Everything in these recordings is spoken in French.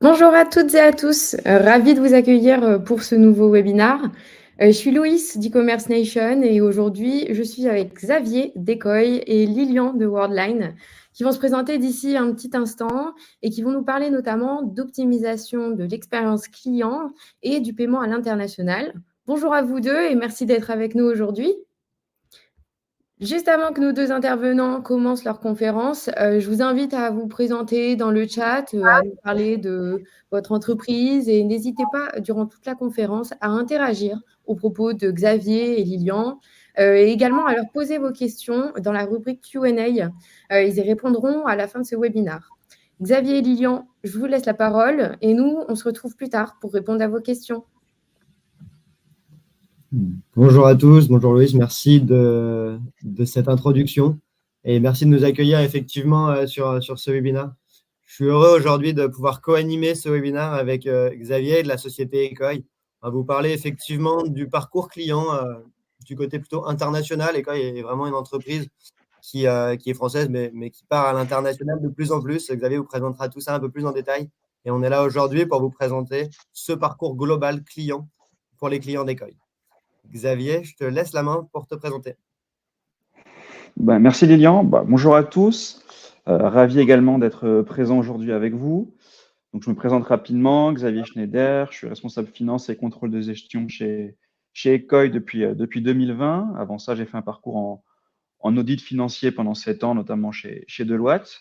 Bonjour à toutes et à tous, ravie de vous accueillir pour ce nouveau webinaire. Je suis Louise d'e-commerce Nation et aujourd'hui je suis avec Xavier d'Ecoy et Lilian de Worldline qui vont se présenter d'ici un petit instant et qui vont nous parler notamment d'optimisation de l'expérience client et du paiement à l'international. Bonjour à vous deux et merci d'être avec nous aujourd'hui. Juste avant que nos deux intervenants commencent leur conférence, je vous invite à vous présenter dans le chat, à nous parler de votre entreprise et n'hésitez pas durant toute la conférence à interagir aux propos de Xavier et Lilian, et également à leur poser vos questions dans la rubrique Q&A. Ils y répondront à la fin de ce webinaire. Xavier et Lilian, je vous laisse la parole et nous, on se retrouve plus tard pour répondre à vos questions. Bonjour à tous, bonjour Louise, merci de cette introduction et merci de nous accueillir effectivement sur ce webinaire. Je suis heureux aujourd'hui de pouvoir co-animer ce webinaire avec Xavier de la société Ecoy. On va vous parler effectivement du parcours client du côté plutôt international. Ecoy est vraiment une entreprise qui est française mais qui part à l'international de plus en plus. Xavier vous présentera tout ça un peu plus en détail et on est là aujourd'hui pour vous présenter ce parcours global client pour les clients d'Ecoy. Xavier, je te laisse la main pour te présenter. Merci Lilian. Bonjour à tous. Ravi également d'être présent aujourd'hui avec vous. Donc, je me présente rapidement. Xavier Schneider, je suis responsable finance et contrôle de gestion chez Ecoy depuis 2020. Avant ça, j'ai fait un parcours en audit financier pendant 7 ans, notamment chez Deloitte.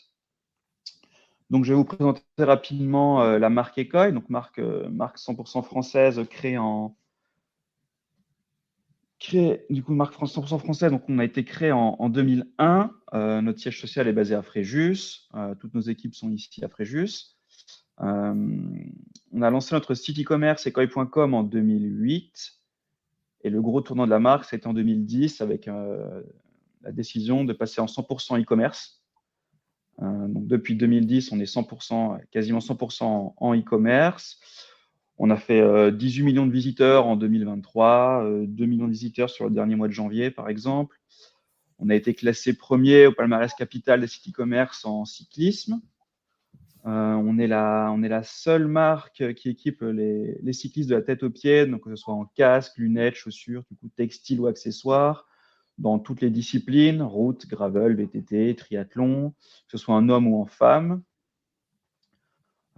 Donc, je vais vous présenter rapidement la marque Ecoy, donc marque 100% française marque 100% française, donc on a été créé en 2001. Notre siège social est basé à Fréjus. Toutes nos équipes sont ici à Fréjus. On a lancé notre site e-commerce ecoy.com en 2008. Et le gros tournant de la marque, c'était en 2010 avec la décision de passer en 100% e-commerce. Donc depuis 2010, on est 100%, quasiment 100% en e-commerce. On a fait 18 millions de visiteurs en 2023, 2 millions de visiteurs sur le dernier mois de janvier, par exemple. On a été classé premier au palmarès capital des sites e-commerce en cyclisme. On est la seule marque qui équipe les cyclistes de la tête aux pieds, donc que ce soit en casque, lunettes, chaussures, du coup, textile ou accessoires, dans toutes les disciplines, route, gravel, VTT, triathlon, que ce soit un homme ou en femme.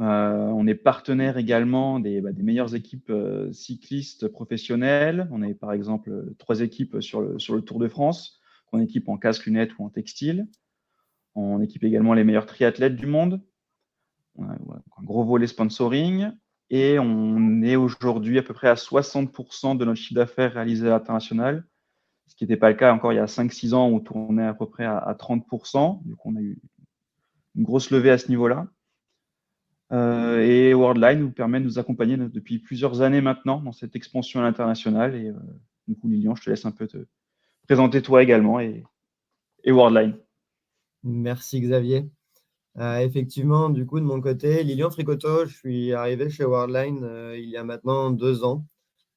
On est partenaire également des meilleures équipes cyclistes professionnelles. On a par exemple 3 équipes sur le Tour de France, qu'on équipe en casque, lunettes ou en textile. On équipe également les meilleurs triathlètes du monde. On a un gros volet sponsoring. Et on est aujourd'hui à peu près à 60% de notre chiffre d'affaires réalisé à l'international, ce qui n'était pas le cas encore il y a 5-6 ans où on tournait à peu près à 30%. Donc, on a eu une grosse levée à ce niveau-là. Et Worldline nous permet de nous accompagner depuis plusieurs années maintenant dans cette expansion à l'international. Et du coup, Lilian, je te laisse un peu te présenter toi également et Worldline. Merci Xavier. Effectivement, du coup, de mon côté, Lilian Fricoteau, je suis arrivé chez Worldline il y a maintenant 2 ans.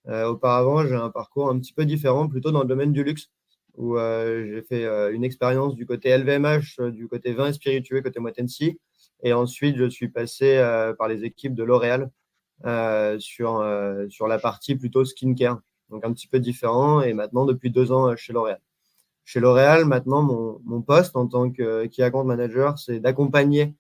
Auparavant, j'ai un parcours un petit peu différent, plutôt dans le domaine du luxe, où j'ai fait une expérience du côté LVMH, du côté vin et spiritueux, côté Moët Hennessy. Et ensuite, je suis passé par les équipes de L'Oréal sur la partie plutôt skincare, donc un petit peu différent. Et maintenant, depuis 2 ans chez L'Oréal. Chez L'Oréal, maintenant, mon poste en tant que Key Account Manager, c'est d'accompagner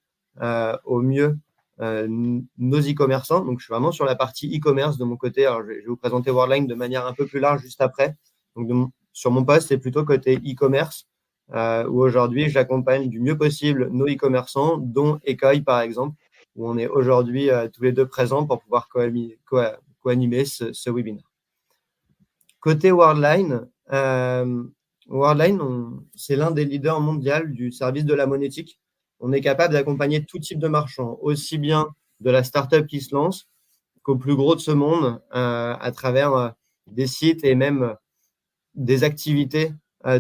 au mieux nos e-commerçants. Donc, je suis vraiment sur la partie e-commerce de mon côté. Alors, je vais vous présenter Worldline de manière un peu plus large juste après. Donc, sur mon poste, c'est plutôt côté e-commerce, où aujourd'hui, j'accompagne du mieux possible nos e-commerçants, dont Ecoy, par exemple, où on est aujourd'hui tous les deux présents pour pouvoir co-animer ce webinaire. Côté Worldline, c'est l'un des leaders mondiaux du service de la monétique. On est capable d'accompagner tout type de marchand, aussi bien de la start-up qui se lance qu'au plus gros de ce monde à travers des sites et même des activités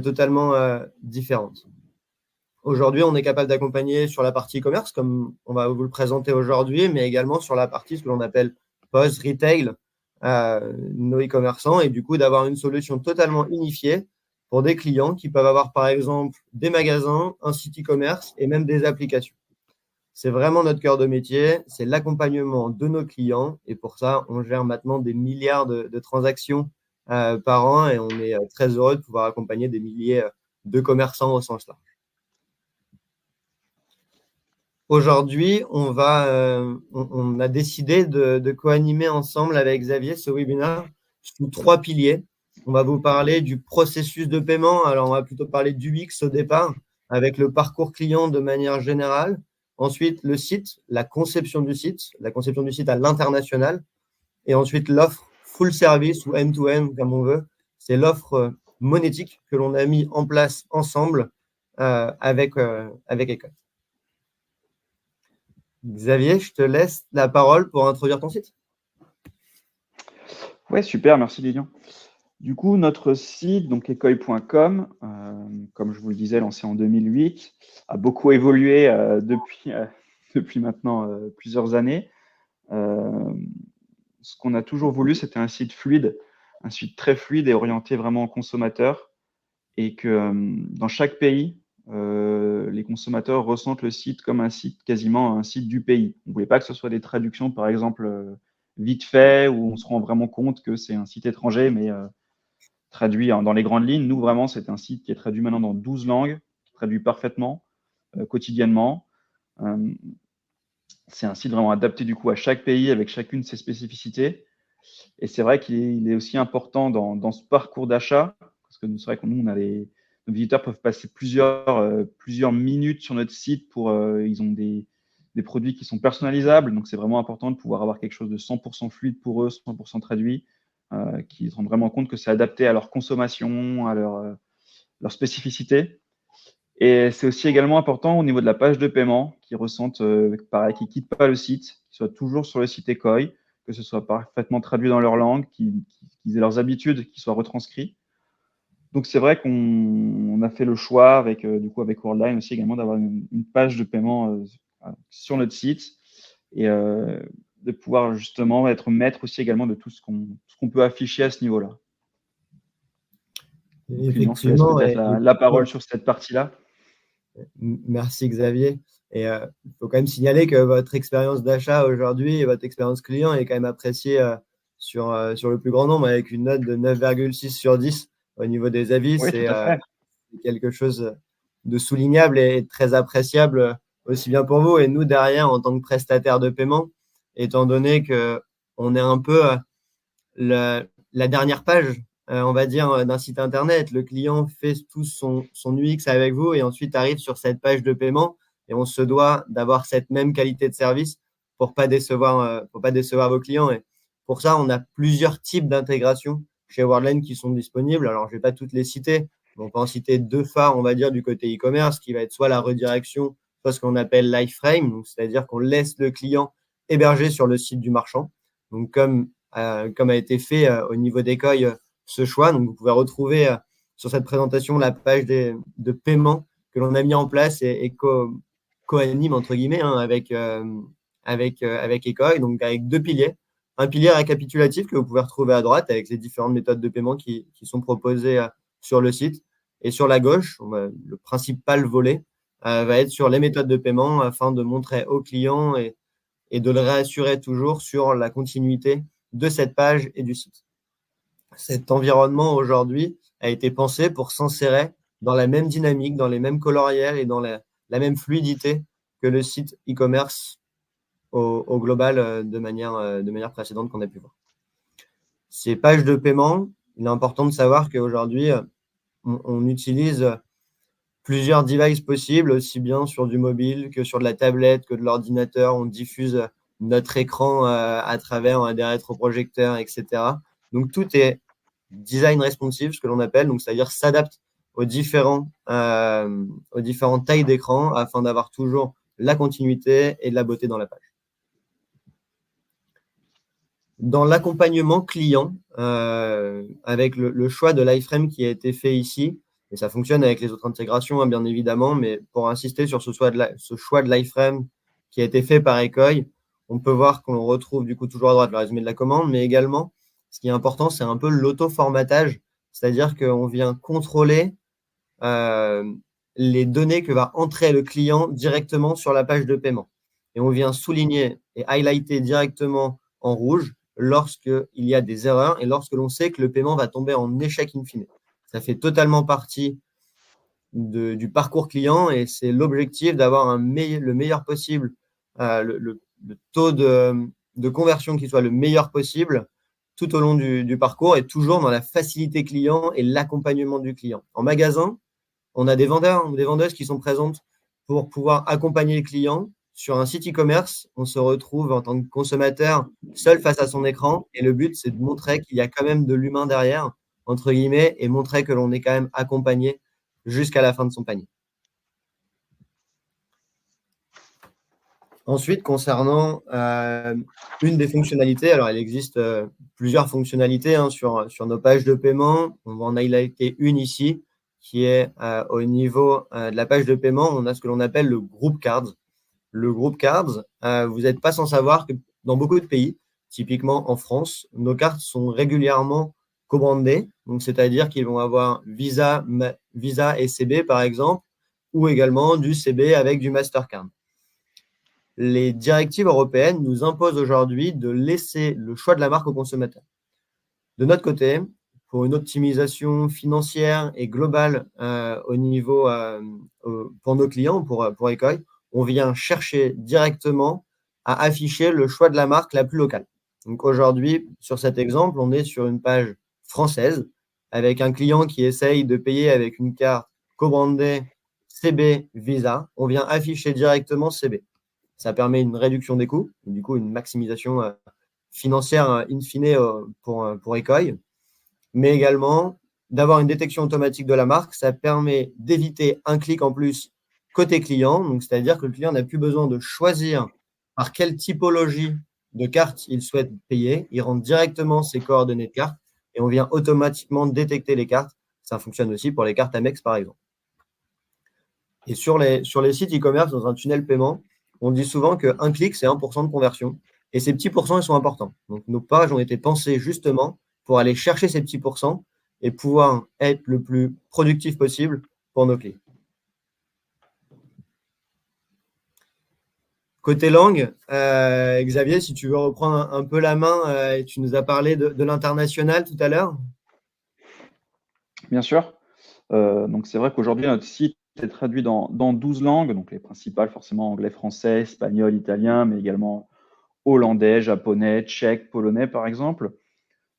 totalement différentes. Aujourd'hui, on est capable d'accompagner sur la partie e-commerce, comme on va vous le présenter aujourd'hui, mais également sur la partie ce que l'on appelle post retail, nos e-commerçants, et du coup d'avoir une solution totalement unifiée pour des clients qui peuvent avoir par exemple des magasins, un site e-commerce et même des applications. c'est vraiment notre cœur de métier, c'est l'accompagnement de nos clients. Et pour ça, on gère maintenant des milliards de transactions par an et on est très heureux de pouvoir accompagner des milliers de commerçants au sens large. Aujourd'hui, on a décidé de co-animer ensemble avec Xavier ce webinaire sous 3 piliers. On va vous parler du processus de paiement. Alors, on va plutôt parler du UX au départ, avec le parcours client de manière générale. Ensuite, le site, la conception du site à l'international. Et ensuite, l'offre full service ou end-to-end, comme on veut. C'est l'offre monétique que l'on a mis en place ensemble avec Ecole. Xavier, je te laisse la parole pour introduire ton site. Ouais, super, merci Lilian. Du coup, notre site, donc ekoi.com, comme je vous le disais, lancé en 2008, a beaucoup évolué depuis maintenant plusieurs années. Ce qu'on a toujours voulu, c'était un site fluide, un site très fluide et orienté vraiment au consommateur, et que dans chaque pays, les consommateurs ressentent le site comme un site, quasiment un site du pays. On ne voulait pas que ce soit des traductions, par exemple, vite fait, où on se rend vraiment compte que c'est un site étranger, mais traduit dans les grandes lignes. Nous, vraiment, c'est un site qui est traduit maintenant dans 12 langues, qui traduit parfaitement, quotidiennement. C'est un site vraiment adapté du coup à chaque pays, avec chacune de ses spécificités. Et c'est vrai qu'il est aussi important dans ce parcours d'achat, parce que c'est vrai que nous, nos visiteurs peuvent passer plusieurs minutes sur notre site ils ont des produits qui sont personnalisables. Donc, c'est vraiment important de pouvoir avoir quelque chose de 100% fluide pour eux, 100% traduit, qui se rendent vraiment compte que c'est adapté à leur consommation, à leur spécificité. Et c'est aussi également important au niveau de la page de paiement, qu'ils ressentent, pareil, qu'ils ne quittent pas le site, qu'ils soient toujours sur le site Ekoi, que ce soit parfaitement traduit dans leur langue, qu'ils aient leurs habitudes, qu'ils soient retranscrits. Donc, c'est vrai qu'on a fait le choix avec Worldline aussi également d'avoir une page de paiement sur notre site et de pouvoir justement être maître aussi également de tout ce qu'on peut afficher à ce niveau-là. Lilian, je te laisse peut-être la parole sur cette partie-là. Merci Xavier. Et il faut quand même signaler que votre expérience d'achat aujourd'hui et votre expérience client est quand même appréciée sur le plus grand nombre, avec une note de 9,6 sur 10 au niveau des avis. Oui, c'est tout à fait. quelque chose de soulignable et très appréciable aussi bien pour vous et nous derrière en tant que prestataire de paiement, étant donné qu'on est un peu la dernière page, on va dire, d'un site internet. Le client fait tout son UX avec vous et ensuite arrive sur cette page de paiement et on se doit d'avoir cette même qualité de service pour pas décevoir vos clients. Et pour ça, on a plusieurs types d'intégration chez Worldline qui sont disponibles. Alors, je vais pas toutes les citer. On peut en citer 2 phares, on va dire, du côté e-commerce, qui va être soit la redirection, soit ce qu'on appelle l'iframe, c'est-à-dire qu'on laisse le client héberger sur le site du marchand. Donc, comme a été fait au niveau d'Ekoi ce choix. Donc, vous pouvez retrouver sur cette présentation la page de paiement que l'on a mis en place et co-anime, entre guillemets, avec Ekoi, donc avec 2 piliers. Un pilier récapitulatif que vous pouvez retrouver à droite avec les différentes méthodes de paiement qui sont proposées sur le site. Et sur la gauche, le principal volet va être sur les méthodes de paiement afin de montrer aux clients et de le réassurer toujours sur la continuité de cette page et du site. Cet environnement aujourd'hui a été pensé pour s'insérer dans la même dynamique, dans les mêmes coloriels et dans la même fluidité que le site e-commerce au global de manière précédente qu'on a pu voir. Ces pages de paiement, il est important de savoir qu'aujourd'hui, on utilise plusieurs devices possibles, aussi bien sur du mobile que sur de la tablette, que de l'ordinateur. On diffuse notre écran à travers des rétroprojecteurs, etc. Donc, tout est design responsive, ce que l'on appelle, donc c'est-à-dire s'adapte aux différentes tailles d'écran afin d'avoir toujours la continuité et de la beauté dans la page. Dans l'accompagnement client, avec le choix de l'iframe qui a été fait ici, et ça fonctionne avec les autres intégrations, hein, bien évidemment, mais pour insister sur ce choix de l'iframe qui a été fait par Ekoi, on peut voir qu'on retrouve du coup toujours à droite le résumé de la commande, mais également, ce qui est important, c'est un peu l'auto-formatage, c'est-à-dire qu'on vient contrôler les données que va entrer le client directement sur la page de paiement. et on vient souligner et highlighter directement en rouge lorsqu'il y a des erreurs et lorsque l'on sait que le paiement va tomber en échec in fine. Ça fait totalement partie du parcours client et c'est l'objectif d'avoir le meilleur possible, le taux de conversion qui soit le meilleur possible tout au long du parcours et toujours dans la facilité client et l'accompagnement du client. En magasin, on a des vendeurs ou des vendeuses qui sont présentes pour pouvoir accompagner le client. Sur un site e-commerce, on se retrouve en tant que consommateur seul face à son écran et le but, c'est de montrer qu'il y a quand même de l'humain derrière, entre guillemets, et montrer que l'on est quand même accompagné jusqu'à la fin de son panier. Ensuite, concernant une des fonctionnalités, alors il existe plusieurs fonctionnalités sur nos pages de paiement. On va en highlighter une ici, qui est au niveau de la page de paiement, on a ce que l'on appelle le group cards. Le group cards, vous n'êtes pas sans savoir que dans beaucoup de pays, typiquement en France, nos cartes sont régulièrement co-brandées, donc c'est-à-dire qu'ils vont avoir Visa et CB par exemple, ou également du CB avec du Mastercard. Les directives européennes nous imposent aujourd'hui de laisser le choix de la marque au consommateur. De notre côté, pour une optimisation financière et globale au niveau pour nos clients, pour Ecoy, on vient chercher directement à afficher le choix de la marque la plus locale. Donc aujourd'hui, sur cet exemple, on est sur une page française avec un client qui essaye de payer avec une carte co-brandée CB Visa. On vient afficher directement CB. Ça permet une réduction des coûts, du coup une maximisation financière in fine pour Ecoy, mais également d'avoir une détection automatique de la marque. Ça permet d'éviter un clic en plus côté client, donc c'est-à-dire que le client n'a plus besoin de choisir par quelle typologie de carte il souhaite payer. Il rentre directement ses coordonnées de carte et on vient automatiquement détecter les cartes. Ça fonctionne aussi pour les cartes Amex, par exemple. Et sur les sites e-commerce, dans un tunnel paiement, on dit souvent qu'un clic, c'est 1% de conversion. Et ces petits pourcents, ils sont importants. Donc, nos pages ont été pensées justement pour aller chercher ces petits pourcents et pouvoir être le plus productif possible pour nos clients. Côté langue, Xavier, si tu veux reprendre un peu la main, tu nous as parlé de l'international tout à l'heure. Bien sûr. Donc, c'est vrai qu'aujourd'hui, notre site est traduit dans 12 langues, donc les principales, forcément anglais, français, espagnol, italien, mais également hollandais, japonais, tchèque, polonais, par exemple.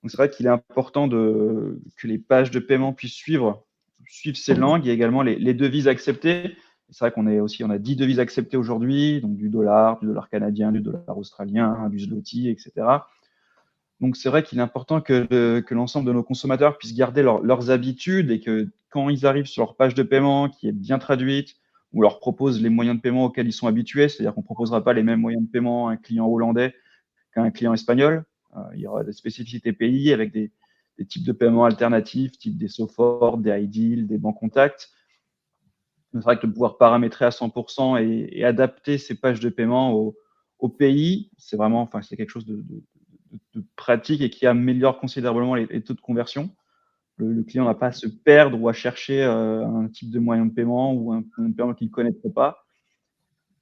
Donc, c'est vrai qu'il est important que les pages de paiement puissent suivre ces langues et également les devises acceptées. C'est vrai on a 10 devises acceptées aujourd'hui, donc du dollar canadien, du dollar australien, du zloty, etc. Donc, c'est vrai qu'il est important que l'ensemble de nos consommateurs puissent garder leurs habitudes et que quand ils arrivent sur leur page de paiement qui est bien traduite, on leur propose les moyens de paiement auxquels ils sont habitués, c'est-à-dire qu'on ne proposera pas les mêmes moyens de paiement à un client hollandais qu'à un client espagnol. Il y aura des spécificités pays avec des types de paiements alternatifs, type des Sofort, des iDeal, des banques contact. C'est vrai que de pouvoir paramétrer à 100% et adapter ces pages de paiement au pays, c'est quelque chose de pratique et qui améliore considérablement les taux de conversion. Le client n'a pas à se perdre ou à chercher un type de moyen de paiement ou un paiement qu'il ne connaîtrait pas.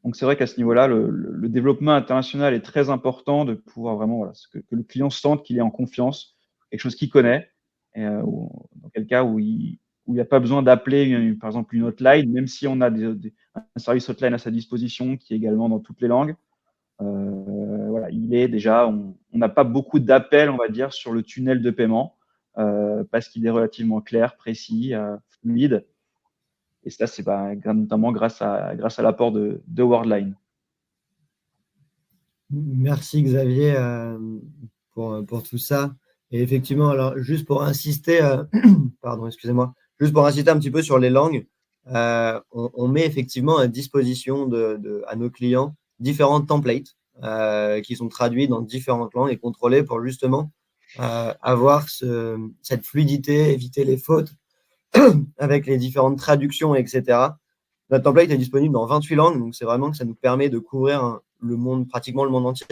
Donc, c'est vrai qu'à ce niveau-là, le développement international est très important de pouvoir vraiment que le client sente qu'il est en confiance, quelque chose qu'il connaît, et, dans quel cas où il n'y a pas besoin d'appeler, par exemple, une hotline, même si on a un service hotline à sa disposition qui est également dans toutes les langues. Voilà, on n'a pas beaucoup d'appels, on va dire, sur le tunnel de paiement parce qu'il est relativement clair, précis, fluide. Et ça, c'est notamment grâce à l'apport de Worldline. Merci Xavier pour tout ça. Et effectivement, alors juste pour insister, pardon, excusez-moi, juste pour insister un petit peu sur les langues, on met effectivement à disposition à nos clients différentes templates qui sont traduits dans différentes langues et contrôlés pour justement avoir cette fluidité, éviter les fautes avec les différentes traductions, etc. Notre template est disponible dans 28 langues, donc c'est vraiment que ça nous permet de couvrir pratiquement le monde entier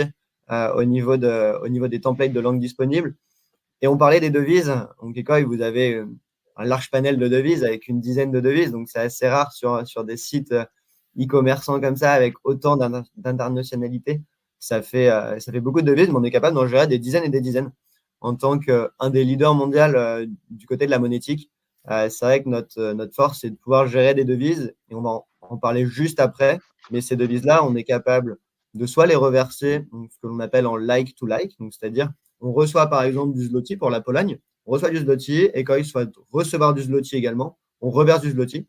au niveau des templates de langues disponibles. Et on parlait des devises. Donc, Ecoy, vous avez un large panel de devises avec une dizaine de devises, donc c'est assez rare sur des sites e-commerçants comme ça, avec autant d'internationalité, ça fait beaucoup de devises, mais on est capable d'en gérer des dizaines et des dizaines. En tant qu'un des leaders mondiaux du côté de la monétique, c'est vrai que notre force, c'est de pouvoir gérer des devises, et on va en parler juste après, mais ces devises-là, on est capable de soit les reverser, donc ce que l'on appelle en like to like, donc c'est-à-dire on reçoit par exemple du zloty pour la Pologne, on reçoit du zloty, et quand il souhaite recevoir du zloty également, on reverse du zloty.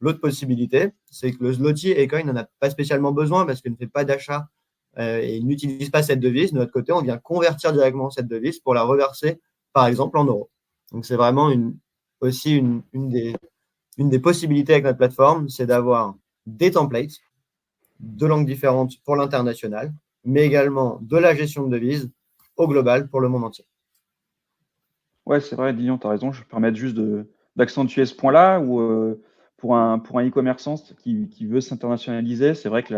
L'autre possibilité, c'est que le zloty Ecoin n'en a pas spécialement besoin parce qu'il ne fait pas d'achat et il n'utilise pas cette devise. De notre côté, on vient convertir directement cette devise pour la reverser, par exemple, en euros. Donc, c'est vraiment aussi une des possibilités avec notre plateforme, c'est d'avoir des templates de langues différentes pour l'international, mais également de la gestion de devises au global pour le monde entier. Ouais, c'est vrai, Lilian, tu as raison. Je vais me permettre juste d'accentuer ce point-là où pour un e-commerçant qui veut s'internationaliser, c'est vrai que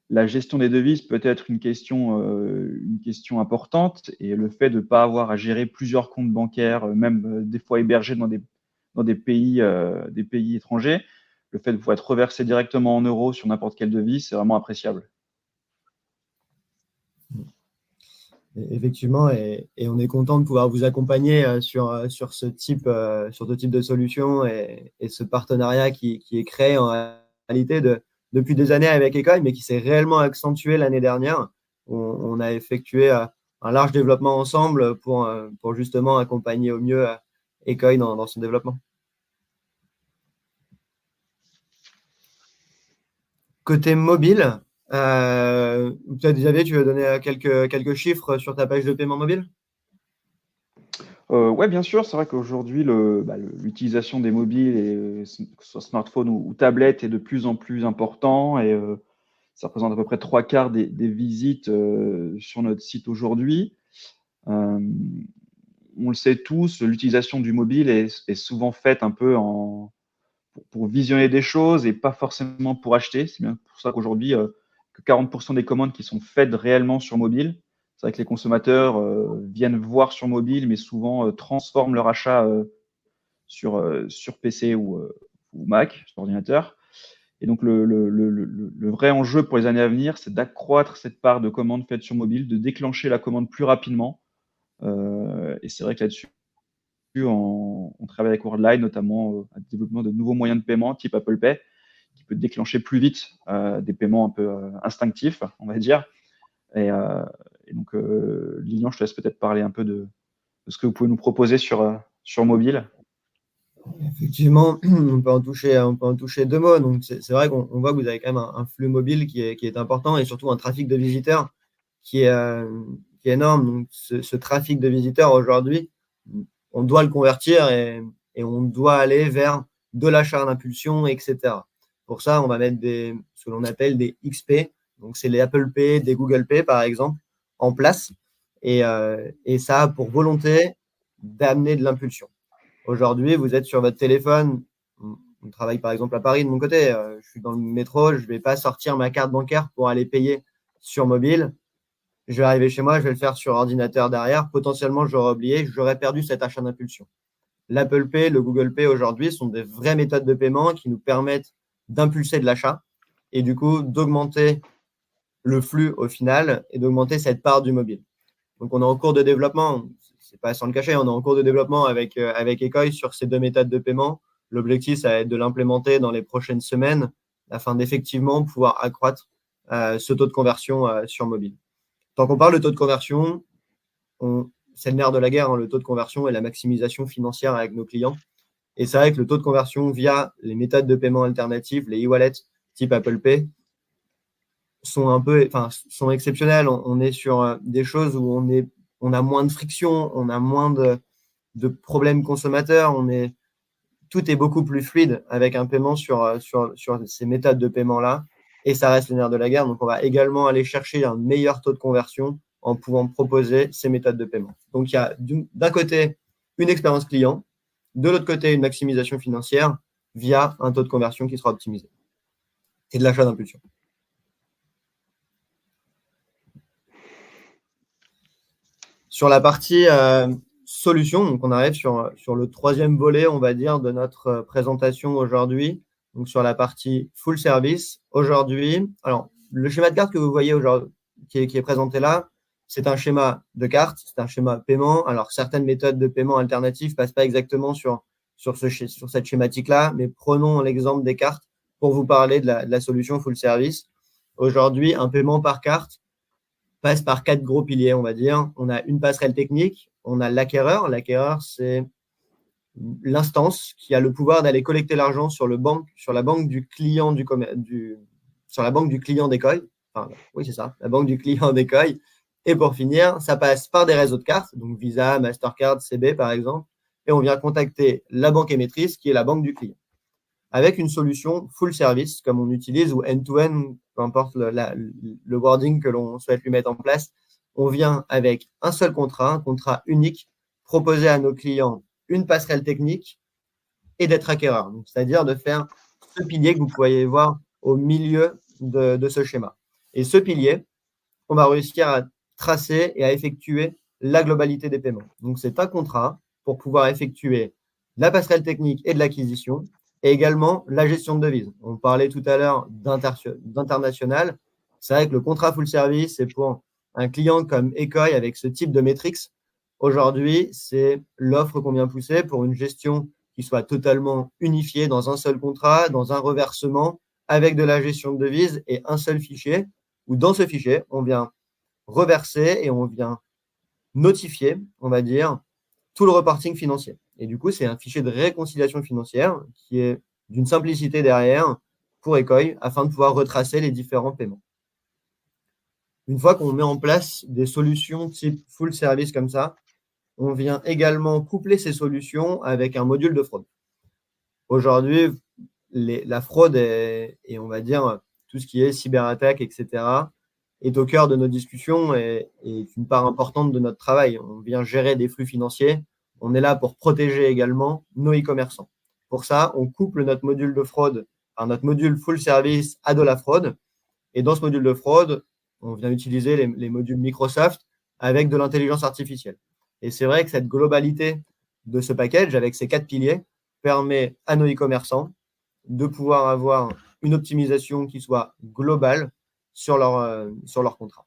la gestion des devises peut être une question importante et le fait de ne pas avoir à gérer plusieurs comptes bancaires, même des fois hébergés dans des pays étrangers, le fait de pouvoir être reversé directement en euros sur n'importe quelle devise, c'est vraiment appréciable. Effectivement, et on est content de pouvoir vous accompagner sur ce type de solution et ce partenariat qui est créé en réalité depuis des années avec Ecoin, mais qui s'est réellement accentué l'année dernière. On a effectué un large développement ensemble pour justement accompagner au mieux Ecoin dans son développement. Côté mobile, peut-être Xavier, tu veux donner quelques chiffres sur ta page de paiement mobile? Ouais, bien sûr, c'est vrai qu'aujourd'hui, l'utilisation des mobiles, que ce soit smartphone ou tablette, est de plus en plus important et ça représente à peu près 3/4 des visites sur notre site aujourd'hui. On le sait tous, l'utilisation du mobile est souvent faite un peu pour visionner des choses et pas forcément pour acheter. C'est bien pour ça qu'aujourd'hui, que 40% des commandes qui sont faites réellement sur mobile. C'est vrai que les consommateurs viennent voir sur mobile, mais souvent transforment leur achat sur PC ou Mac, sur ordinateur. Et donc, le vrai enjeu pour les années à venir, c'est d'accroître cette part de commandes faites sur mobile, de déclencher la commande plus rapidement. Et c'est vrai que là-dessus, on travaille avec Worldline, notamment à développement de nouveaux moyens de paiement type Apple Pay, qui peut déclencher plus vite des paiements un peu instinctifs, on va dire. Et donc, Lilian, je te laisse peut-être parler un peu de ce que vous pouvez nous proposer sur mobile. Effectivement, on peut en toucher deux mots. Donc, c'est vrai qu'on voit que vous avez quand même un flux mobile qui est important et surtout un trafic de visiteurs qui est énorme. Donc, ce trafic de visiteurs aujourd'hui, on doit le convertir et on doit aller vers de l'achat d'impulsion, etc. Pour ça, on va mettre ce que l'on appelle des XP. Donc, c'est les Apple Pay, des Google Pay, par exemple, en place. Et ça a pour volonté d'amener de l'impulsion. Aujourd'hui, vous êtes sur votre téléphone. On travaille par exemple à Paris de mon côté. Je suis dans le métro, je ne vais pas sortir ma carte bancaire pour aller payer sur mobile. Je vais arriver chez moi, je vais le faire sur ordinateur derrière. Potentiellement, j'aurais oublié, j'aurais perdu cet achat d'impulsion. L'Apple Pay, le Google Pay aujourd'hui sont des vraies méthodes de paiement qui nous permettent d'impulser de l'achat et du coup d'augmenter le flux au final et d'augmenter cette part du mobile. Donc, on est en cours de développement. C'est pas sans le cacher, on est en cours de développement avec Ecoin sur ces deux méthodes de paiement. L'objectif, ça va être de l'implémenter dans les prochaines semaines afin d'effectivement pouvoir accroître ce taux de conversion sur mobile. Tant qu'on parle de taux de conversion, c'est le nerf de la guerre, hein, le taux de conversion et la maximisation financière avec nos clients. Et c'est vrai que le taux de conversion via les méthodes de paiement alternatives, les e-wallets type Apple Pay, sont exceptionnels. On est sur des choses où on a moins de friction, on a moins de problèmes consommateurs, tout est beaucoup plus fluide avec un paiement sur ces méthodes de paiement-là, et ça reste le nerf de la guerre. Donc, on va également aller chercher un meilleur taux de conversion en pouvant proposer ces méthodes de paiement. Donc, il y a d'un côté une expérience client, de l'autre côté une maximisation financière via un taux de conversion qui sera optimisé et de l'achat d'impulsion. Sur la partie solution, donc on arrive sur le troisième volet, on va dire, de notre présentation aujourd'hui. Donc, sur la partie full service, aujourd'hui, alors, le schéma de carte que vous voyez aujourd'hui, qui est présenté là, c'est un schéma de carte, c'est un schéma paiement. Alors, certaines méthodes de paiement alternatives passent pas exactement sur cette schématique-là, mais prenons l'exemple des cartes pour vous parler de la solution full service. Aujourd'hui, un paiement par carte passe par 4 gros piliers, on va dire. On a une passerelle technique, on a l'acquéreur. L'acquéreur, c'est l'instance qui a le pouvoir d'aller collecter l'argent sur la banque du client sur la banque du client d'Ecoy. Enfin, oui, c'est ça, la banque du client d'Ecoy. Et pour finir, ça passe par des réseaux de cartes, donc Visa, Mastercard, CB par exemple, et on vient contacter la banque émettrice qui est la banque du client. Avec une solution full service, comme on utilise, ou end-to-end, peu importe le wording que l'on souhaite lui mettre en place, on vient avec un seul contrat, un contrat unique, proposer à nos clients une passerelle technique et d'être acquéreur. C'est-à-dire de faire ce pilier que vous pouvez voir au milieu de ce schéma. Et ce pilier, on va réussir à tracer et à effectuer la globalité des paiements. Donc, c'est un contrat pour pouvoir effectuer la passerelle technique et de l'acquisition et également la gestion de devises. On parlait tout à l'heure d'international. C'est vrai que le contrat full service, c'est pour un client comme Ecoy avec ce type de métriques. Aujourd'hui, c'est l'offre qu'on vient pousser pour une gestion qui soit totalement unifiée dans un seul contrat, dans un reversement, avec de la gestion de devises et un seul fichier, où dans ce fichier, on vient reverser et on vient notifier, on va dire, tout le reporting financier. Et du coup, c'est un fichier de réconciliation financière qui est d'une simplicité derrière pour Ecoy afin de pouvoir retracer les différents paiements. Une fois qu'on met en place des solutions type full service comme ça, on vient également coupler ces solutions avec un module de fraude. Aujourd'hui, la fraude et on va dire tout ce qui est cyberattaque, etc., est au cœur de nos discussions et est une part importante de notre travail. On vient gérer des flux financiers. On est là pour protéger également nos e-commerçants. Pour ça, on couple notre module de fraude, notre module full service à de la fraude. Et dans ce module de fraude, on vient utiliser les modules Microsoft avec de l'intelligence artificielle. Et c'est vrai que cette globalité de ce package avec ces 4 piliers permet à nos e-commerçants de pouvoir avoir une optimisation qui soit globale sur leur contrat.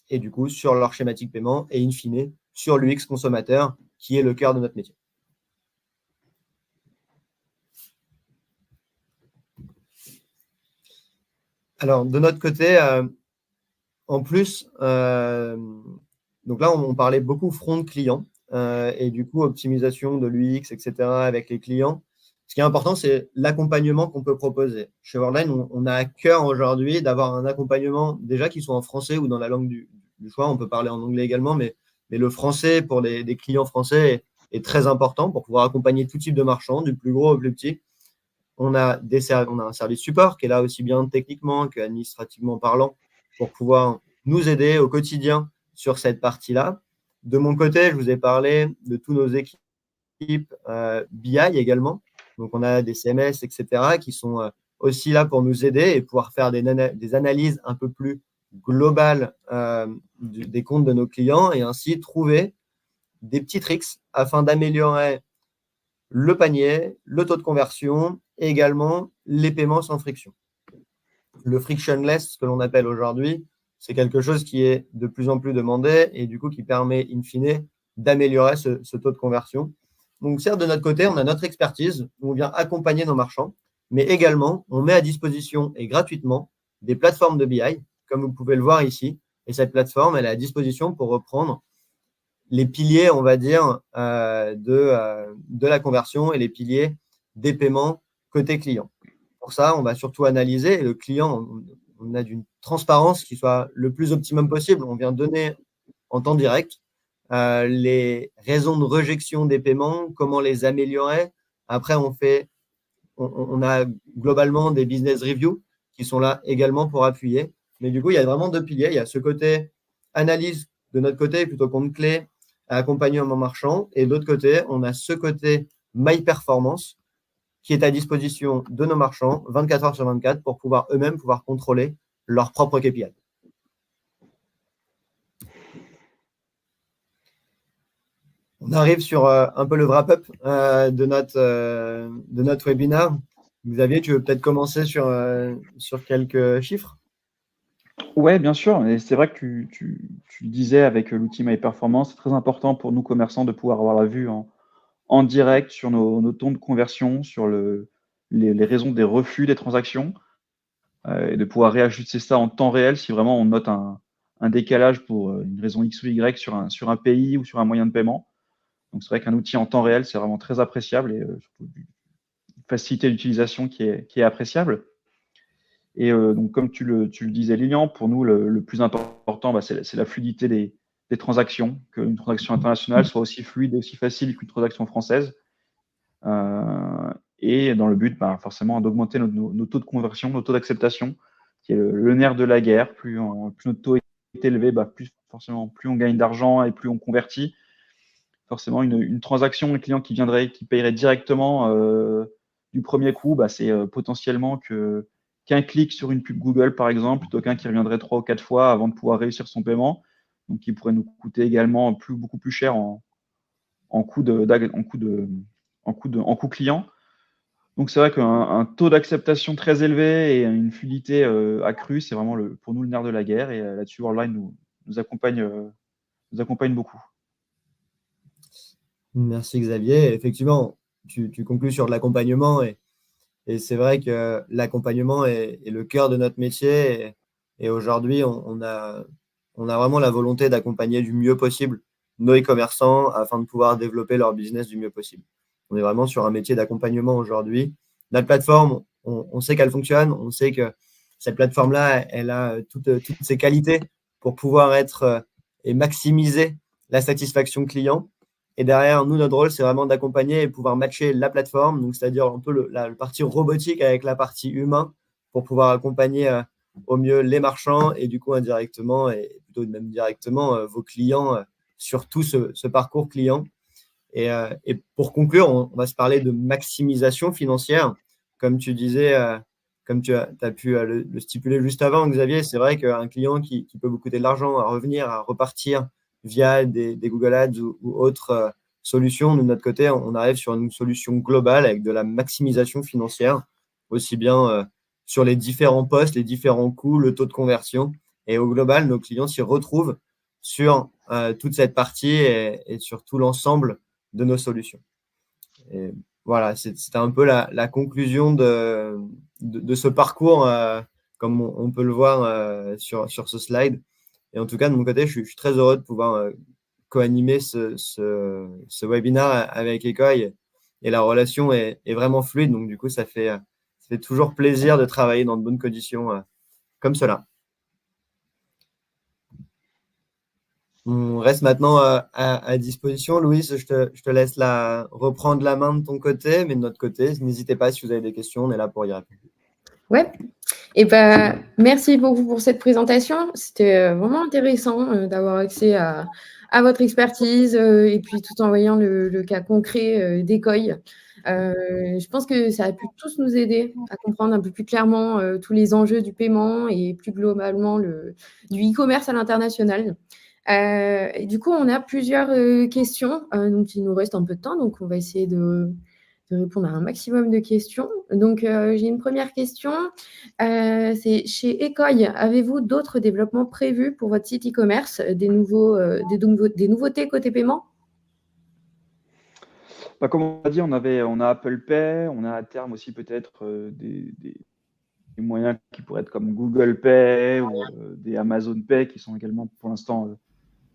Et du coup, sur leur schématique paiement et in fine, sur l'UX consommateur qui est le cœur de notre métier. Alors, de notre côté, en plus, donc là, on parlait beaucoup front client et du coup, optimisation de l'UX, etc. avec les clients. Ce qui est important, c'est l'accompagnement qu'on peut proposer. Chez Worldline, on a à cœur aujourd'hui d'avoir un accompagnement déjà qui soit en français ou dans la langue du choix. On peut parler en anglais également, mais le français pour des clients français est très important pour pouvoir accompagner tout type de marchand, du plus gros au plus petit. On a un service support qui est là aussi bien techniquement qu'administrativement parlant pour pouvoir nous aider au quotidien sur cette partie-là. De mon côté, je vous ai parlé de tous nos équipes BI également. Donc, on a des CMS, etc., qui sont aussi là pour nous aider et pouvoir faire des analyses un peu plus globales des comptes de nos clients et ainsi trouver des petits tricks afin d'améliorer le panier, le taux de conversion et également les paiements sans friction. Le frictionless, ce que l'on appelle aujourd'hui, c'est quelque chose qui est de plus en plus demandé et du coup qui permet in fine d'améliorer ce taux de conversion. Donc, certes, de notre côté, on a notre expertise, on vient accompagner nos marchands, mais également, on met à disposition et gratuitement des plateformes de BI, comme vous pouvez le voir ici. Et cette plateforme, elle est à disposition pour reprendre les piliers, on va dire, de la conversion et les piliers des paiements côté client. Pour ça, on va surtout analyser le client. On a d'une transparence qui soit le plus optimum possible. On vient donner en temps direct les raisons de rejection des paiements, comment les améliorer. Après, on a globalement des business reviews qui sont là également pour appuyer. Mais du coup, il y a vraiment 2 piliers. Il y a ce côté analyse de notre côté, plutôt compte clé, accompagnement marchand. Et de l'autre côté, on a ce côté My Performance qui est à disposition de nos marchands 24 heures sur 24 pour pouvoir eux-mêmes pouvoir contrôler leur propre KPI. On arrive sur un peu le wrap-up de notre webinaire. Xavier, tu veux peut-être commencer sur quelques chiffres? Ouais, bien sûr. Et c'est vrai que tu le disais avec l'outil My Performance, c'est très important pour nous commerçants de pouvoir avoir la vue en direct sur nos taux de conversion, sur les raisons des refus des transactions, et de pouvoir réajuster ça en temps réel si vraiment on note un décalage pour une raison X ou Y sur un pays ou sur un moyen de paiement. Donc c'est vrai qu'un outil en temps réel, c'est vraiment très appréciable et surtout une facilité d'utilisation qui est appréciable. Et donc, comme tu le disais, Lilian, pour nous, le plus important, bah, c'est la fluidité des transactions, qu'une transaction internationale soit aussi fluide et aussi facile qu'une transaction française. Et dans le but, bah, forcément, d'augmenter nos taux de conversion, nos taux d'acceptation, qui est le nerf de la guerre. Plus notre taux est élevé, bah, forcément, plus on gagne d'argent et plus on convertit. Forcément, une transaction, un client qui payerait directement du premier coup, bah, c'est potentiellement qu'un clic sur une pub Google, par exemple, plutôt qu'un qui reviendrait 3 ou 4 fois avant de pouvoir réussir son paiement. Donc, qui pourrait nous coûter également beaucoup plus cher en coût en coût client. Donc, c'est vrai qu'un taux d'acceptation très élevé et une fluidité accrue, c'est vraiment pour nous le nerf de la guerre. Et là-dessus, Worldline nous accompagne beaucoup. Merci Xavier. Effectivement, tu conclus sur de l'accompagnement et c'est vrai que l'accompagnement est le cœur de notre métier et aujourd'hui, on a vraiment la volonté d'accompagner du mieux possible nos e-commerçants afin de pouvoir développer leur business du mieux possible. On est vraiment sur un métier d'accompagnement aujourd'hui. Notre plateforme, on sait qu'elle fonctionne, on sait que cette plateforme-là, elle a toutes ses qualités pour pouvoir être et maximiser la satisfaction client. Et derrière, nous, notre rôle, c'est vraiment d'accompagner et pouvoir matcher la plateforme, donc c'est-à-dire un peu la partie robotique avec la partie humain pour pouvoir accompagner au mieux les marchands et du coup indirectement et plutôt même directement vos clients sur tout ce parcours client. Et pour conclure, on va se parler de maximisation financière. Comme tu disais, comme tu as pu le stipuler juste avant, Xavier, c'est vrai qu'un client qui peut vous coûter de l'argent à revenir, à repartir via des Google Ads ou autres solutions, nous, de notre côté, on arrive sur une solution globale avec de la maximisation financière, aussi bien sur les différents postes, les différents coûts, le taux de conversion. Et au global, nos clients s'y retrouvent sur toute cette partie et sur tout l'ensemble de nos solutions. Et voilà, c'était un peu la conclusion de ce parcours, comme on peut le voir sur ce slide. Et en tout cas, de mon côté, je suis très heureux de pouvoir co-animer ce webinaire avec Ecoy. Et la relation est vraiment fluide. Donc, du coup, ça fait toujours plaisir de travailler dans de bonnes conditions comme cela. On reste maintenant à disposition. Louise, je te laisse reprendre la main de ton côté, mais de notre côté, n'hésitez pas si vous avez des questions, on est là pour y répondre. Ouais. Et ben, merci beaucoup pour cette présentation. C'était vraiment intéressant d'avoir accès à votre expertise et puis tout en voyant le cas concret d'Ecoy. Je pense que ça a pu tous nous aider à comprendre un peu plus clairement tous les enjeux du paiement et plus globalement du e-commerce à l'international. Et du coup, on a plusieurs questions, donc il nous reste un peu de temps, donc on va essayer de répondre à un maximum de questions. Donc, j'ai une première question. C'est chez Ecoy, avez-vous d'autres développements prévus pour votre site e-commerce, des nouveautés côté paiement? Bah, comme on a dit, on a Apple Pay, on a à terme aussi peut-être des moyens qui pourraient être comme Google Pay ou des Amazon Pay qui sont également pour l'instant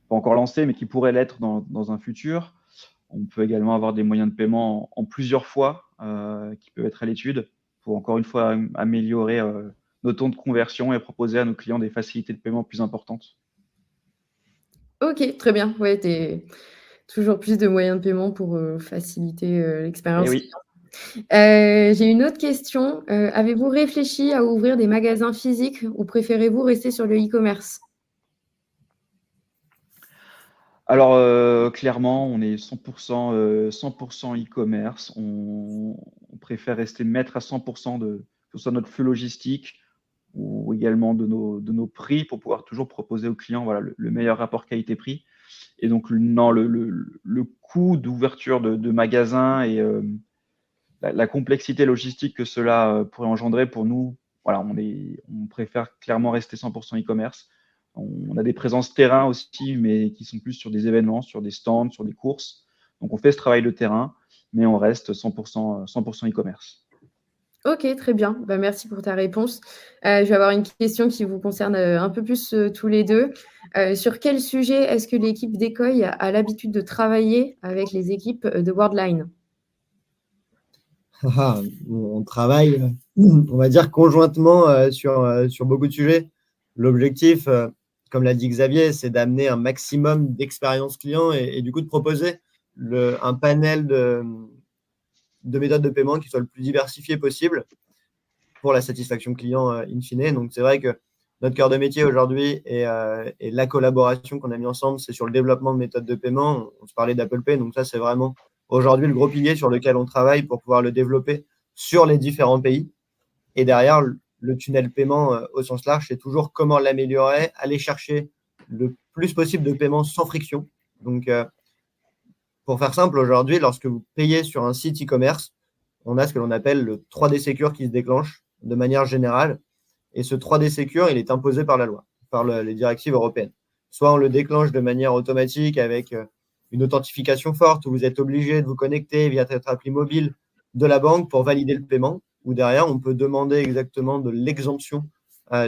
pas encore lancés, mais qui pourraient l'être dans un futur. On peut également avoir des moyens de paiement en plusieurs fois qui peuvent être à l'étude pour encore une fois améliorer nos taux de conversion et proposer à nos clients des facilités de paiement plus importantes. Ok, très bien. Ouais, toujours plus de moyens de paiement pour faciliter Et l'expérience oui. client. J'ai une autre question. Avez-vous réfléchi à ouvrir des magasins physiques ou préférez-vous rester sur le e-commerce? Alors, clairement, on est 100% e-commerce. On préfère rester maître à 100% que ce soit notre flux logistique ou également de nos prix pour pouvoir toujours proposer aux clients voilà, le meilleur rapport qualité-prix. Et donc, non, le coût d'ouverture de magasins la complexité logistique que cela pourrait engendrer pour nous, voilà, on préfère clairement rester 100% e-commerce. On a des présences terrain aussi, mais qui sont plus sur des événements, sur des stands, sur des courses. Donc, on fait ce travail de terrain, mais on reste 100% e-commerce. Ok, très bien. Bah, merci pour ta réponse. Je vais avoir une question qui vous concerne un peu plus tous les deux. Sur quel sujet est-ce que l'équipe d'Ecoy a l'habitude de travailler avec les équipes de Worldline? On travaille, on va dire, conjointement sur beaucoup de sujets. L'objectif, comme l'a dit Xavier, c'est d'amener un maximum d'expérience client et du coup de proposer un panel de méthodes de paiement qui soit le plus diversifié possible pour la satisfaction client in fine. Donc, c'est vrai que notre cœur de métier aujourd'hui et la collaboration qu'on a mis ensemble, c'est sur le développement de méthodes de paiement. On se parlait d'Apple Pay, donc ça, c'est vraiment aujourd'hui le gros pilier sur lequel on travaille pour pouvoir le développer sur les différents pays. Et derrière, le tunnel paiement au sens large, c'est toujours comment l'améliorer, aller chercher le plus possible de paiements sans friction. Donc, pour faire simple, aujourd'hui, lorsque vous payez sur un site e-commerce, on a ce que l'on appelle le 3D Secure qui se déclenche de manière générale. Et ce 3D Secure, il est imposé par la loi, par les directives européennes. Soit on le déclenche de manière automatique avec une authentification forte où vous êtes obligé de vous connecter via votre appli mobile de la banque pour valider le paiement, ou derrière, on peut demander exactement de l'exemption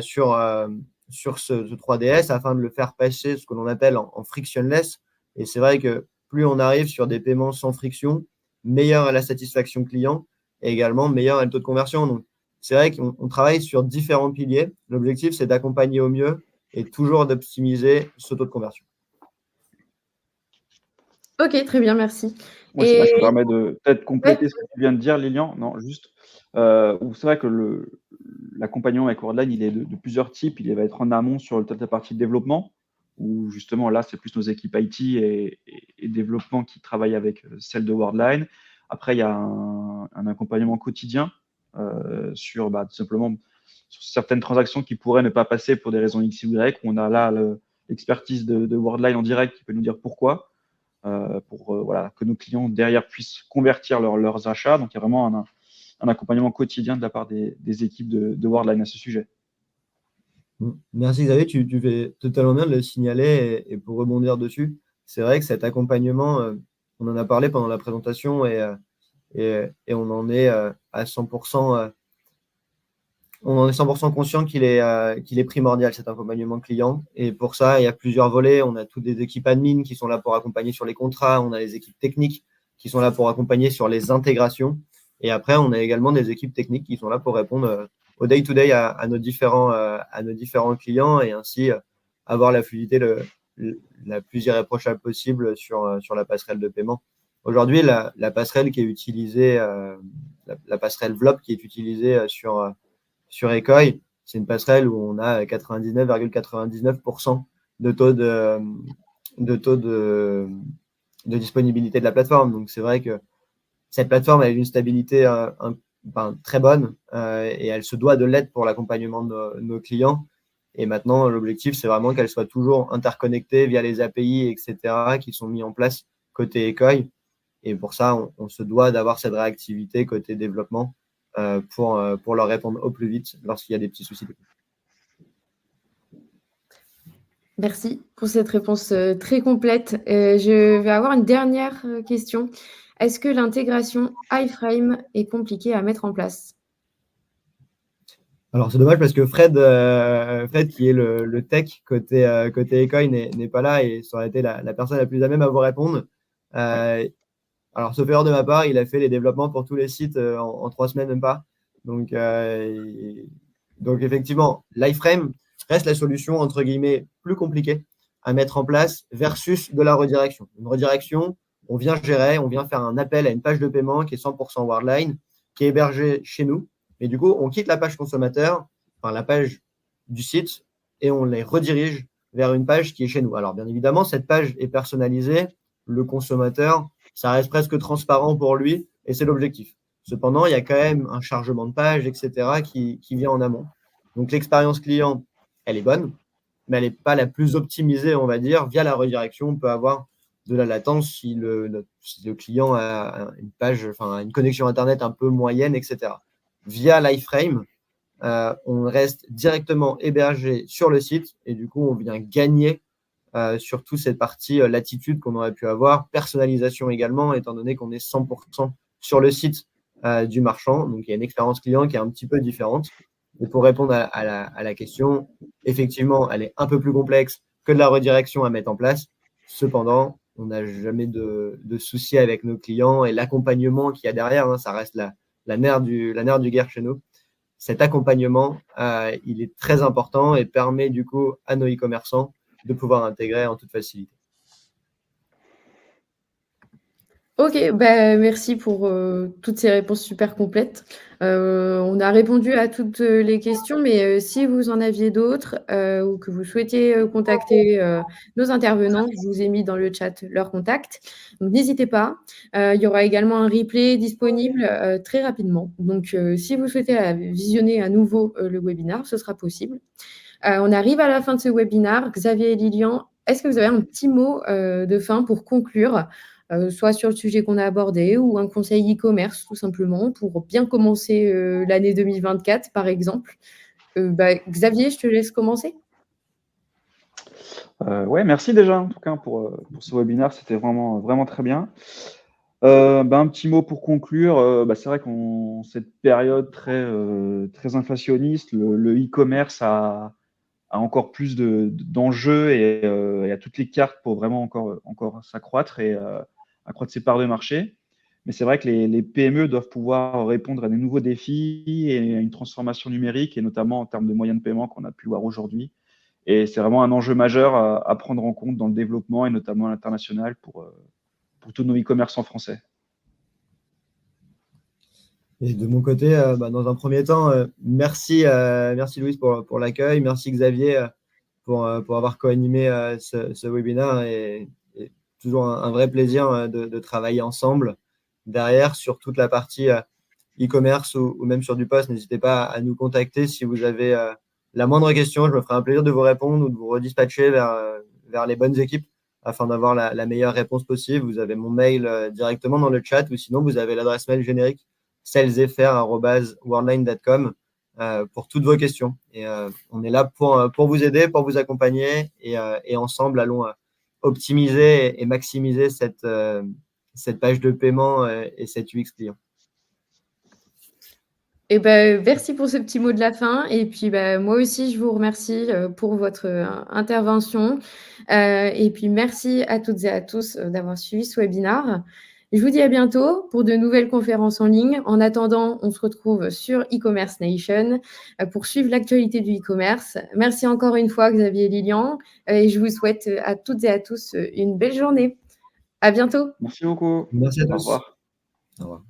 sur ce 3DS afin de le faire passer ce que l'on appelle en frictionless. Et c'est vrai que plus on arrive sur des paiements sans friction, meilleure est la satisfaction client et également meilleur est le taux de conversion. Donc, c'est vrai qu'on travaille sur différents piliers. L'objectif, c'est d'accompagner au mieux et toujours d'optimiser ce taux de conversion. Ok, très bien, merci. Moi, je me permets de peut-être compléter ce que tu viens de dire, Lilian. Non, juste, c'est vrai que l'accompagnement avec Worldline, il est de plusieurs types. Il va être en amont sur la partie développement, où justement, là, c'est plus nos équipes IT et développement qui travaillent avec celle de Worldline. Après, il y a un accompagnement quotidien sur tout simplement sur certaines transactions qui pourraient ne pas passer pour des raisons X, Y. On a là l'expertise de Worldline en direct qui peut nous dire pourquoi. Pour que nos clients derrière puissent convertir leurs achats. Donc, il y a vraiment un accompagnement quotidien de la part des équipes de Worldline à ce sujet. Merci Xavier, tu fais totalement bien de le signaler et pour rebondir dessus, c'est vrai que cet accompagnement, on en a parlé pendant la présentation et on en est à 100%. On en est 100% conscient qu'il est primordial, cet accompagnement client. Et pour ça, il y a plusieurs volets. On a toutes des équipes admin qui sont là pour accompagner sur les contrats. On a les équipes techniques qui sont là pour accompagner sur les intégrations. Et après, on a également des équipes techniques qui sont là pour répondre au day-to-day à nos différents clients et ainsi avoir la fluidité la plus irréprochable possible sur la passerelle de paiement. Aujourd'hui, la passerelle qui est utilisée, la passerelle VLOP qui est utilisée sur Ecoy, c'est une passerelle où on a 99,99% de taux de disponibilité de la plateforme. Donc, c'est vrai que cette plateforme a une stabilité très bonne et elle se doit de l'être pour l'accompagnement de nos clients. Et maintenant, l'objectif, c'est vraiment qu'elle soit toujours interconnectée via les API, etc., qui sont mis en place côté Ecoy. Et pour ça, on se doit d'avoir cette réactivité côté développement pour leur répondre au plus vite lorsqu'il y a des petits soucis. Merci pour cette réponse très complète. Je vais avoir une dernière question. Est-ce que l'intégration iFrame est compliquée à mettre en place? Alors, c'est dommage parce que Fred qui est le tech côté Ecoy, n'est pas là et ça aurait été la personne la plus à même à vous répondre. Alors, sauf erreur de ma part, il a fait les développements pour tous les sites en 3 semaines, même pas. Donc effectivement, l'iFrame reste la solution, entre guillemets, plus compliquée à mettre en place versus de la redirection. Une redirection, on vient gérer, on vient faire un appel à une page de paiement qui est 100% Worldline, qui est hébergée chez nous. Et du coup, on quitte la page consommateur, enfin la page du site, et on les redirige vers une page qui est chez nous. Alors, bien évidemment, cette page est personnalisée. Le consommateur, ça reste presque transparent pour lui et c'est l'objectif. Cependant, il y a quand même un chargement de page, etc., qui vient en amont. Donc, l'expérience client, elle est bonne, mais elle n'est pas la plus optimisée, on va dire. Via la redirection, on peut avoir de la latence si le client a une page, enfin une connexion Internet un peu moyenne, etc. Via l'iFrame, on reste directement hébergé sur le site et du coup, on vient gagner sur toute cette partie latitude qu'on aurait pu avoir, personnalisation également, étant donné qu'on est 100% sur le site du marchand. Donc, il y a une expérience client qui est un petit peu différente. Et pour répondre à la question, effectivement, elle est un peu plus complexe que de la redirection à mettre en place. Cependant, on n'a jamais de soucis avec nos clients et l'accompagnement qu'il y a derrière, hein, ça reste la nerf du guerre chez nous. Cet accompagnement, il est très important et permet du coup à nos e-commerçants de pouvoir intégrer en toute facilité. Ok, bah, merci pour toutes ces réponses super complètes. On a répondu à toutes les questions, mais si vous en aviez d'autres ou que vous souhaitiez contacter nos intervenants, je vous ai mis dans le chat leur contact. Donc, n'hésitez pas. Il y aura également un replay disponible très rapidement. Donc, si vous souhaitez visionner à nouveau le webinaire, ce sera possible. On arrive à la fin de ce webinaire. Xavier et Lilian, est-ce que vous avez un petit mot de fin pour conclure, soit sur le sujet qu'on a abordé ou un conseil e-commerce tout simplement pour bien commencer l'année 2024 par exemple? Xavier, je te laisse commencer. Ouais, merci déjà en tout cas pour ce webinaire, c'était vraiment très bien. Un petit mot pour conclure, c'est vrai qu'en cette période très inflationniste, le e-commerce a encore plus d'enjeux et a toutes les cartes pour vraiment encore s'accroître et accroître ses parts de marché. Mais c'est vrai que les PME doivent pouvoir répondre à des nouveaux défis et à une transformation numérique, et notamment en termes de moyens de paiement qu'on a pu voir aujourd'hui. Et c'est vraiment un enjeu majeur à prendre en compte dans le développement et notamment à l'international pour tous nos e-commerçants français. Et de mon côté, dans un premier temps, merci Louise pour l'accueil, merci Xavier pour avoir co-animé ce webinaire et toujours un vrai plaisir de travailler ensemble derrière sur toute la partie e-commerce ou même sur du post. N'hésitez pas à nous contacter si vous avez la moindre question. Je me ferai un plaisir de vous répondre ou de vous redispatcher vers les bonnes équipes afin d'avoir la meilleure réponse possible. Vous avez mon mail directement dans le chat ou sinon vous avez l'adresse mail générique salesfr@worldline.com pour toutes vos questions. Et on est là pour vous aider, pour vous accompagner et ensemble, allons optimiser et maximiser cette page de paiement et cette UX client. Merci pour ce petit mot de la fin. Et puis, moi aussi, je vous remercie pour votre intervention. Et puis, merci à toutes et à tous d'avoir suivi ce webinaire. Je vous dis à bientôt pour de nouvelles conférences en ligne. En attendant, on se retrouve sur e-commerce Nation pour suivre l'actualité du e-commerce. Merci encore une fois, Xavier et Lilian. Et je vous souhaite à toutes et à tous une belle journée. À bientôt. Merci beaucoup. Merci à tous. Au revoir. Au revoir.